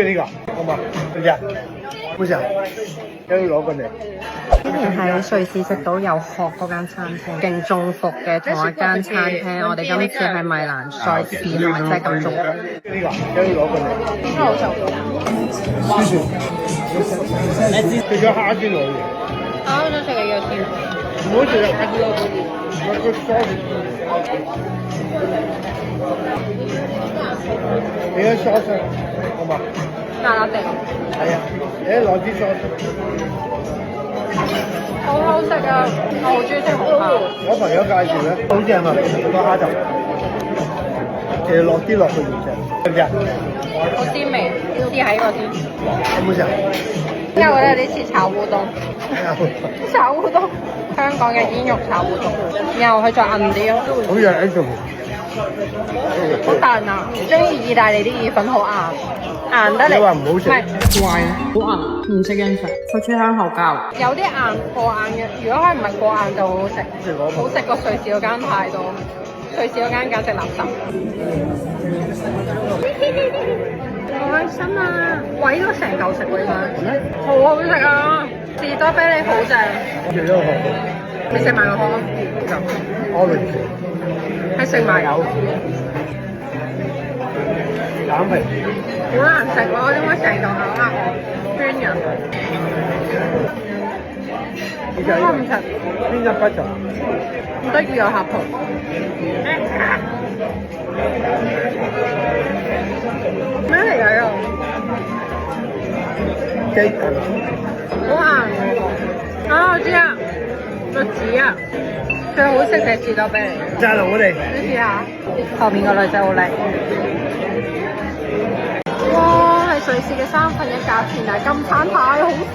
呢個好嘛？知唔知啊？好食，有攞過嚟。之前喺瑞士食到有殼嗰間餐廳，勁中伏嘅同一間餐廳。我哋今次喺米蘭再試係咪真係咁中伏？呢個有攞過嚟。應該好食。舒舒，食咗蝦先攞嘅。我好想食嘅藥添。唔好食蝦先攞嘅，我個 sauce。你個 sauce 好嘛？辣辣地。係啊，你攞啲 sauce。好好食啊！我好中意食紅蝦。我朋友介紹咧，好正啊，個蝦就其實落啲落去唔食，知唔知啊？好鮮味，試下呢個先。好唔好食啊？因為我覺得有啲似炒烏冬。炒烏冬，香港嘅煙肉炒烏冬，然後佢再韌啲咯。好似喺度。好彈啊！中意意大利啲意粉好硬，硬得嚟。你話唔好食？唔係壞，好硬，唔識欣賞。佢出香口膠，有啲硬過硬嘅。如果佢唔係過硬就好好食，好食過瑞士嗰間太多。瑞士嗰間簡直垃圾。好開心啊！喂，應該成嚿食喎，應該。好好食啊！士多啤梨好正。食咗個你食埋個殼？orange，係食埋有。橙皮，好難食咯，因為成嚿咬壓我，酸嘅。呢隻我唔食，邊隻不就？唔得意有合桃。咩嚟㗎呢個？雞蛋，好硬喎！啊，我知啦，個紙啊，最好食嘅士多啤梨。贊啦我哋。你試下，後面個女仔好靚。哇，係瑞士嘅1/3價錢啊！咁慘太好食